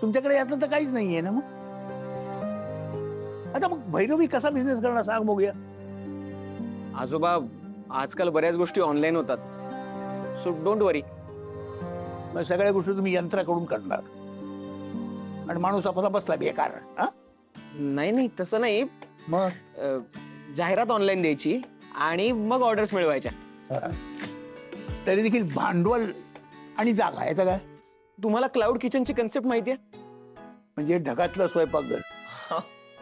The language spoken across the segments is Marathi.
तुमच्याकडे यातलं तर काहीच नाहीये ना. मग आता मग भैरवी कसा बिझनेस करणार सांग बघूया. आजोबा आजकाल बऱ्याच गोष्टी ऑनलाईन होतात, सो डोंट वरी. मग सगळ्या गोष्टी तुम्ही यंत्राकडून करणार आणि माणूस आपला बसला बेकार. हा नाही नाही तसं नाही. मग जाहिरात ऑनलाईन द्यायची आणि मग ऑर्डर्स मिळवायच्या. तरी देखील भांडवल आणि जागा याचं काय? तुम्हाला क्लाउड किचनची कन्सेप्ट माहितीये? म्हणजे ढगातलं स्वयंपाकघर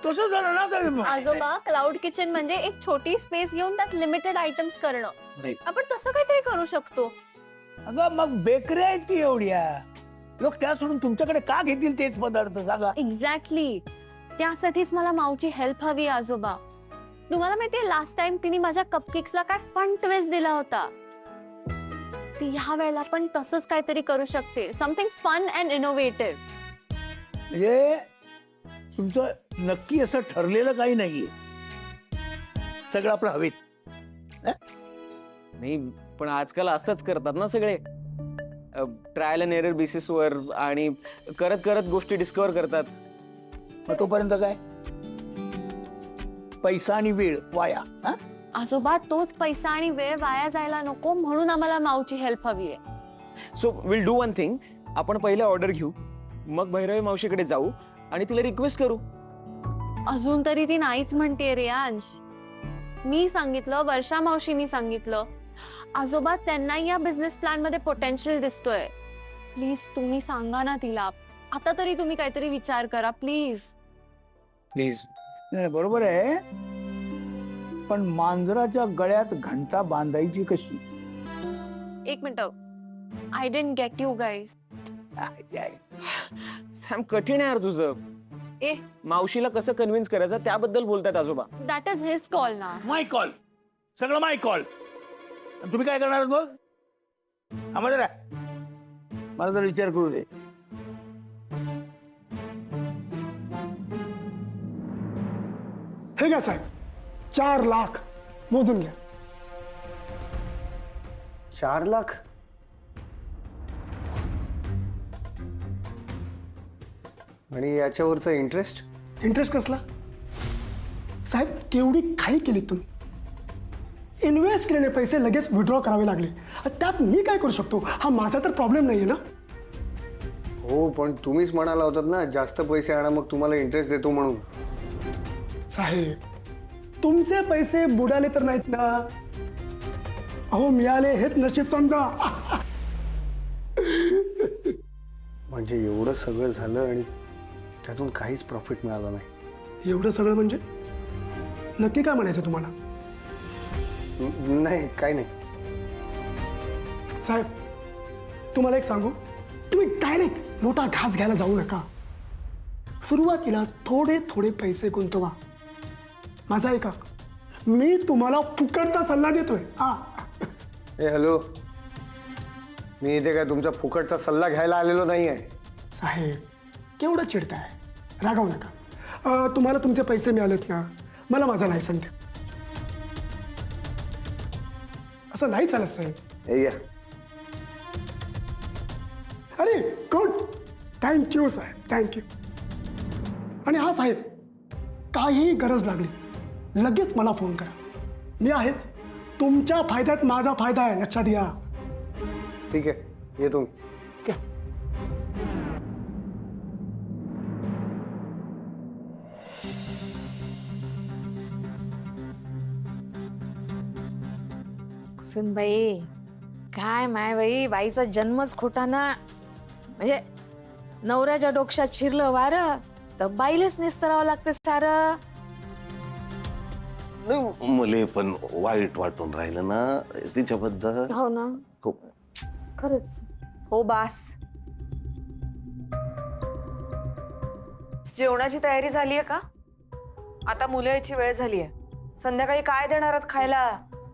तसं झालं ना. तर आजोबा क्लाउड किचन म्हणजे एक छोटी स्पेस घेऊन त्यात लिमिटेड आयटम्स करणं. Right. आपण तसं काहीतरी करू शकतो. अगं मग बेकऱ्या आहेत की एवढ्या, लोक त्या सोडून तुमच्याकडे का घेतील तेच पदार्थ सांगा. एक्झॅक्टली, त्यासाठीच मला माऊची हेल्प हवी आजोबा. तुम्हाला माहितीये लास्ट टाइम तिने माझ्या कपकेक्सला काय फन ट्विस्ट दिला होता. ती ह्या वेळेला पण तसंच काहीतरी करू शकते. Something fun and innovative. म्हणजे तुमचं नक्की असं ठरलेलं काही नाहीये, सगळं आपलं हवेत. नाही पण आजकाल असंच करतात ना सगळे, ट्रायल अँड एरर बेसिसवर आणि करत करत गोष्टी डिस्कवर करतात. मग तोपर्यंत काय पैसा आणि वेळ वाया. हा आजोबा तोच पैसा आणि वेळ वाया जायला नको म्हणून आम्हाला माऊची हेल्प हवी आहे. So will do one thing. आपण पहिले ऑर्डर घेऊ, मग भैरवी मावशीकडे जाऊ आणि तिला रिक्वेस्ट करू. अजून तरी ती नाहीच म्हणतेय रियांश. मी सांगितलं, वर्षा मावशीनी सांगितलं. आजोबा त्यांना या बिझनेस प्लॅन मध्ये पोटेन्शियल दिसतोय. प्लीज तुम्ही सांगा ना तिला. आता तरी तुम्ही काहीतरी विचार करा प्लीज. प्लीज. नाही, बरोबर आहे, पण मांजराच्या गळ्यात घंटा बांधायची कशी? एक minute. I didn't get you guys. Sam कठीण आहे यार तुझं. ए मावशीला कसं कन्व्हिन्स करायचं त्याबद्दल बोलतात आजोबा. दॅट इज हिज कॉल ना. माय कॉल, सगळं माय कॉल. तुम्ही काय करणार मग? आम्हाला जरा मला जरा विचार करू दे. हे घ्या साहेब, 4 लाख मोजून घ्या. 4 लाख? आणि याच्यावरचा इंटरेस्ट? इंटरेस्ट कसला? साहेब केवढी खाई केली तुम्ही. इन्व्हेस्ट केलेले पैसे लगेच विड्रॉ करावे लागले. त्यात मी काय करू शकतो? हा माझा तर प्रॉब्लेम नाहीये ना. हो पण तुम्हीच म्हणाला होतात ना जास्त पैसे आणा मग तुम्हाला इंटरेस्ट देतो म्हणून. साहेब तुमचे पैसे बुडाले तर नाहीत ना. अहो मिळाले हेच नशीब समजा. म्हणजे एवढं सगळं झालं आणि त्यातून काहीच प्रॉफिट मिळालं नाही? एवढं सगळं म्हणजे नक्की काय म्हणायचं तुम्हाला? नाही काही नाही साहेब. तुम्हाला एक सांगू, तुम्ही डायरेक्ट मोठा घास घ्यायला जाऊ नका. सुरुवातीला थोडे थोडे पैसे गुंतवा. माझा ऐका, मी तुम्हाला फुकटचा सल्ला देतोय. ए हॅलो, मी इथे काय तुमचा फुकटचा सल्ला घ्यायला आलेलो नाही आहे. साहेब केवढं चिडताय, रागावू नका. तुम्हाला तुमचे पैसे मिळालेत ना, मला माझा लायसन द्या. असं नाही चालत साहेब. हे घ्या. अरे गुड, थँक्यू साहेब, थँक्यू. आणि हा साहेब, काही गरज लागली लगेच मला फोन करा. मी आहेच. तुमच्या फायद्यात माझा फायदा आहे, लक्षात घ्या. ठीक आहे येतो. घ्या. सुनबाई, काय माय बाई, बाईचा जन्मच खोटा ना. म्हणजे नवऱ्याच्या डोक्यात शिरलं वारं तर बाईलाच निस्तरावं लागतं सारं. मुले पण वाईट वाटून राहिलं ना तिच्याबद्दल. हो ना, खूप. खरंच. हो बास. जेवणाची तयारी झालीये का? आता मुलं यायची वेळ झालीये. संध्याकाळी काय देणार आहात खायला?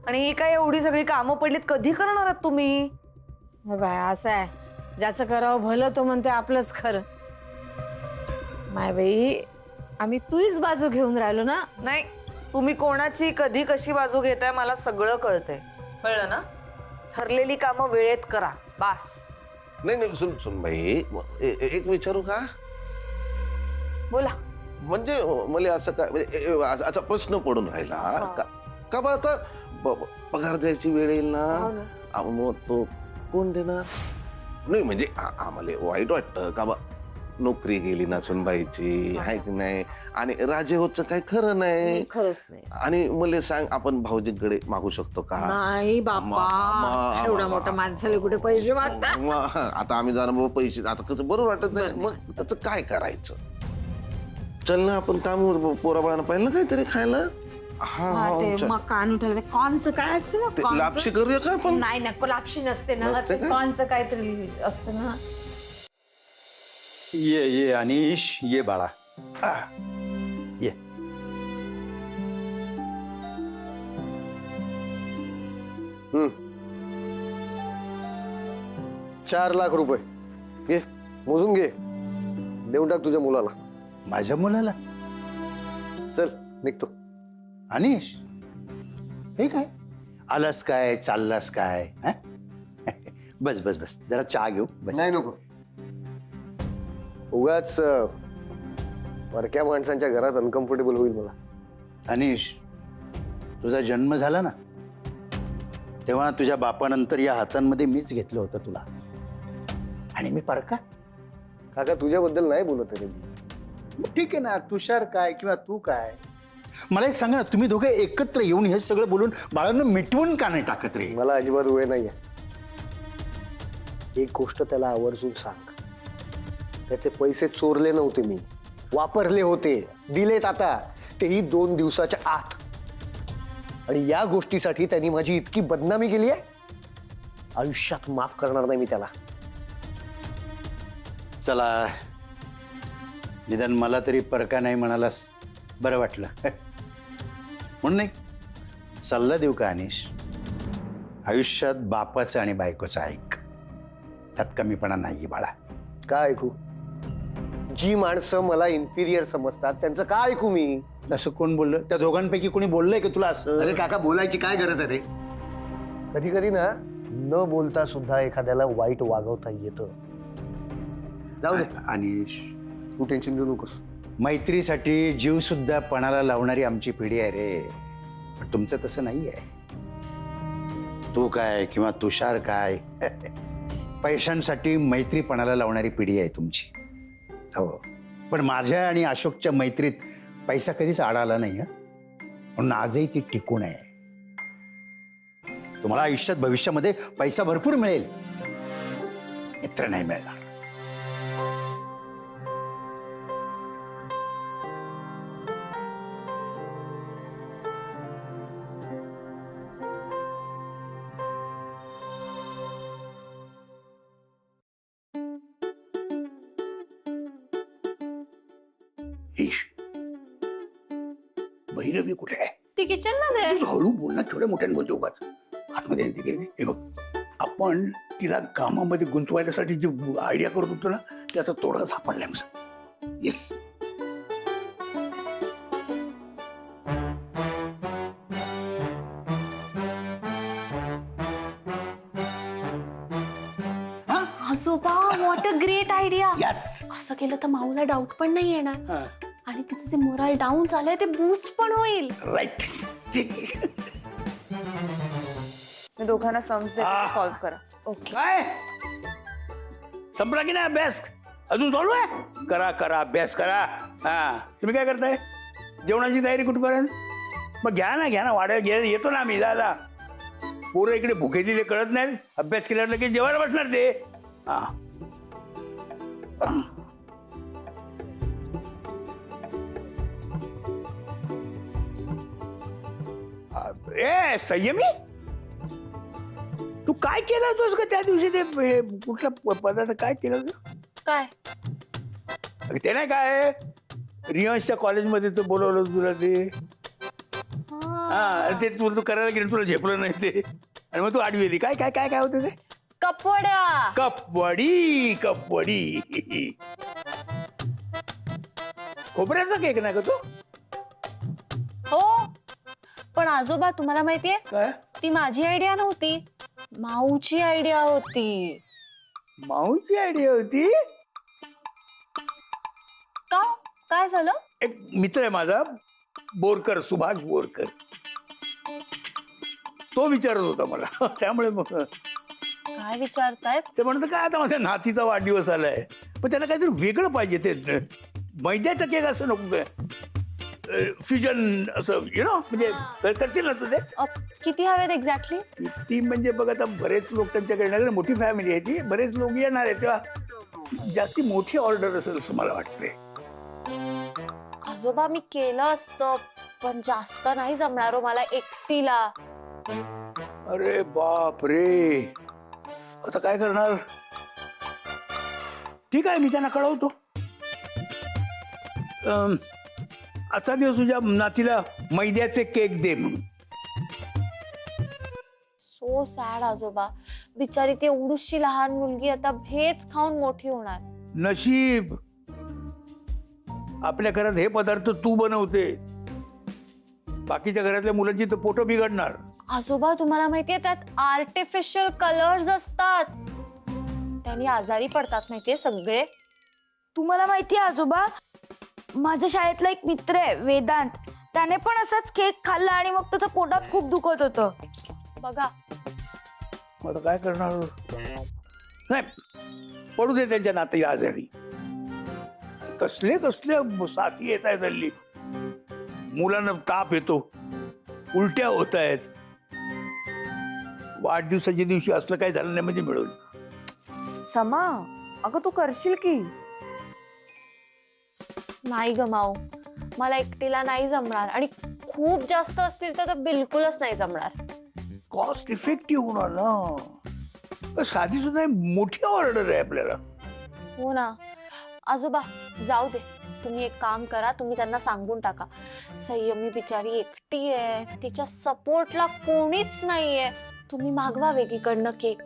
आणि ही काय एवढी सगळी कामं पडलीत, कधी करणार आहात तुम्ही? बाय असं आहे, ज्याचं करावं भलं तो म्हणते आपलंच खरं. माय बाई, आम्ही तुझीच बाजू घेऊन राहिलो ना. नाही, तुम्ही कोणाची कधी कशी बाजू घेताय मला सगळं कळतंय. कळलं ना? ठरलेली कामं वेळेत करा, बास. नाही नाही सुन सुन बाई, एक विचारू का? बोला. म्हणजे मला असं काय म्हणजे असा प्रश्न पडून राहिला का बा आता पगार द्यायची वेळ येईल ना मग तो कोण देणार नाही म्हणजे आम्हाला वाईट वाटतं का बा नोकरी गेली ना सुनबाईची आहे की नाही आणि राजे होतचं काही खरं नाही खरंच नाही. आणि मला सांग आपण भाऊजींकडे मागू शकतो का नाही बाप्पा, एवढा मोठा माणसाला कुठे पैसे मागता. मग आता आम्ही जाणं बाबा पैसे आता कसं बरोबर वाटत नाही मग त्याचं काय करायचं चल ना आपण काम पोरा बाळांना पाहिजे ना काहीतरी खायला हा, ते चल. मग कान उठवलं कॉनचं काय असतं ना ते कॉर्नचं? लापशी करूया का आपण नाही नको, लापशी नसते ना, नसते का? कॉनचं काहीतरी असतं ना. ये ये अनिश ये बाळा ये 4 लाख रुपये घे मोजून घे देऊन टाक तुझ्या मुलाला. माझ्या मुलाला चल निघतो. अनिश हे काय आलास काय चाललास काय हं? बस बस बस जरा चहा घेऊ बस. नाही नको उगाच परक्या माणसांच्या घरात अनकम्फर्टेबल होईल मला. अनिश तुझा जन्म झाला ना तेव्हा तुझ्या बापानंतर या हातांमध्ये मीच घेतलं होतं तुला आणि मी परका. काका तुझ्याबद्दल नाही बोलत आहे रे. मग ठीक आहे ना तुषार काय किंवा तू काय मला एक सांगा ना तुम्ही दोघे एकत्र येऊन हे सगळं बोलून बाळांना मिटवून का नाही टाकत रे. मला अजिबात वेळ नाहीये. एक गोष्ट त्याला आवर्जून सांग, त्याचे पैसे चोरले नव्हते मी, वापरले होते, दिलेत आता तेही 2 दिवसाच्या आत. आणि या गोष्टीसाठी त्यांनी माझी इतकी बदनामी केली आहे आयुष्यात माफ करणार नाही मी त्याला. चला निदान मला तरी परका नाही म्हणालास बरं वाटलं. म्हणून नाही सल्ला देऊ का अनिश आयुष्यात बापाचं आणि बायकोचं ऐक त्यात कमीपणा नाही बाळा. काय ऐकू? जी माणसं मला इन्फिरियर समजतात त्यांचं काय ऐकू मी? असं कोण बोललं त्या दोघांपैकी कोणी बोललंय की तुला असं. अरे काका बोलायची काय गरज आहे रे. कधी कधी ना न बोलता सुद्धा एखाद्याला वाईट वागवता येतं. जाऊ दे अनिश तू टेन्शन घेऊ नकोस. मैत्रीसाठी जीव सुद्धा पणाला लावणारी आमची पिढी आहे रे पण तुमचं तसं नाही आहे. तू काय किंवा तुषार काय पैशांसाठी मैत्रीपणाला लावणारी पिढी आहे तुमची. हो पण माझ्या आणि अशोकच्या मैत्रीत पैसा कधीच आढळला नाही हं म्हणून आजही ती टिकून आहे. तुम्हाला आयुष्यात भविष्यामध्ये पैसा भरपूर मिळेल मित्र नाही मिळणार. भैरवी कुठे आहे? ती किचन मध्ये तू हळू बोल ना केवढ्या मोठ्याने बोलतो उगाच. आतमध्ये तिकडे हे बघ आपण तिला कामामध्ये गुंतवायसाठी जी आयडिया करत होतो ना त्याचा तोडगा सापडलाय आमचा. येस आजोबा what a great idea. Yes असं केलं तर माऊला डाऊट पण नाही येणार आणि तिचं जे मोराल डाऊन झालंय ते बूस्ट पण होईल. राईट. मी दोघांना सम्स देते सॉल्व्ह करा. ओके काय संपला की नाही अभ्यास अजून चालू आहे? करा करा अभ्यास करा. हा तुम्ही काय करताय जेवणाची तयारी कुठपर्यंत? मग घ्या ना वाड्या घ्या येतो ना आम्ही. दादा पोरं इकडे भुकेली ते कळत नाही अभ्यास केल्यावर लगेच जेवायला बसणार ते. हा ए संयमी तू काय केलं होतोस का त्या दिवशी ते कुठला पदार्थ काय केलं होतं? काय ते नाही काय रियांशच्या कॉलेजमध्ये तो बोलवलं तुला ते. हा ते तू करायला गेलं तुला झेपलं नाही ते आणि मग तू आडवी काय काय काय काय होतं ते? कपवड्या. कपवडी खोबऱ्याचा केक नाही का तो? हो पण आजोबा तुम्हाला माहितीये काय ती माझी आयडिया नव्हती माऊची आयडिया होती. माऊची आयडिया होती? का काय झालं? एक मित्र आहे माझा, बोरकर, सुभाष बोरकर. तो विचारत होता मला. त्यामुळे मग काय विचारतायत? ते म्हणत काय, आता माझ्या नातीचा वाढदिवस आलाय, पण त्याला काहीतरी वेगळं पाहिजे. ते मैद्याचं केक असं नको, फ्युजन असं म्हणजे करतील ना तुझे. किती हवेत एक्झॅक्टली? ती म्हणजे बघ, आता बरेच लोक त्यांच्याकडे येणार, मोठी फॅमिली आहे ती, बरेच लोक येणार आहे, तेव्हा जास्ती मोठी ऑर्डर असेल असं मला वाटतंय. आजोबा मी केलं असतं, पण जास्त नाही जमणार हो मला एकटीला. अरे बाप रे, आता काय करणार? ठीक आहे, मी त्यांना कळवतो. आजचा दिवस तुझ्या नातीला मैद्याचे केक दे म्हणून. सो सॅड आजोबा, बिचारी ती एवढीशी लहान मुलगी आता भेज खाऊन मोठी होणार. नशीब, आपल्या घरात हे पदार्थ तू बनवते, बाकीच्या घरातल्या मुलांची तर पोटं बिघडणार. आजोबा तुम्हाला माहितीये त्यात आर्टिफिशियल कलर्स असतात, त्यांनी आजारी पडतात माहितीये सगळे. तुम्हाला माहिती आहे आजोबा, माझ्या शाळेतला एक मित्र आहे वेदांत, त्याने पण असाच केक खाल्ला आणि मग त्याचं पोटात खूप दुखत होतं. बघा आता काय करणार? नाही, पडू दे त्यांच्या नाती आजारी. कसले कसले साथी येत आहेत हल्ली. मुलांना ताप येतो, उलट्या होत आहेत. वाढदिवसाच्या दिवशी असलं काही झालं नाही म्हणजे मिळवलं. समा, अगं तू करशील की? नाही गमाऊ, मला एकटीला नाही जमणार, आणि खूप जास्त असतील तर बिलकुलच नाही जमणार. कॉस्ट इफेक्टिव्ह होणार ना. साधी सुद्धा मोठी ऑर्डर आहे आपल्याला. हो ना आजोबा, जाऊ दे, तुम्ही एक काम करा, तुम्ही त्यांना सांगून टाका, संयमी बिचारी एकटी आहे, तिच्या सपोर्टला कोणीच नाहीये, तुम्ही मागवा वेगळीकडनं केक.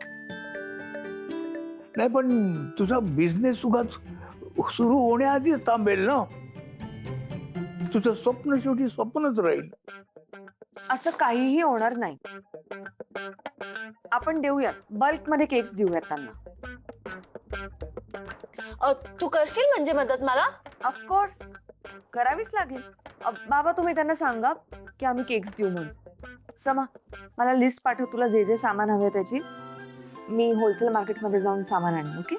नाही, पण तुझा बिझनेस उगाच सुरू होण्याआधीच थांबेल ना. तुझं स्वप्न शेवटी स्वप्नच राहील. असं काहीही होणार नाही. आपण देऊयात, बल्क मध्ये केक्स देऊयात त्यांना. तू करशील म्हणजे मदत मला? ऑफकोर्स करावीच लागेल. बाबा तुम्ही त्यांना सांगा की आम्ही केक्स देऊ म्हणून. समा, मला लिस्ट पाठव, तुला जे जे सामान हवे त्याची. मी होलसेल मार्केटमध्ये जाऊन सामान आणेन. ओके?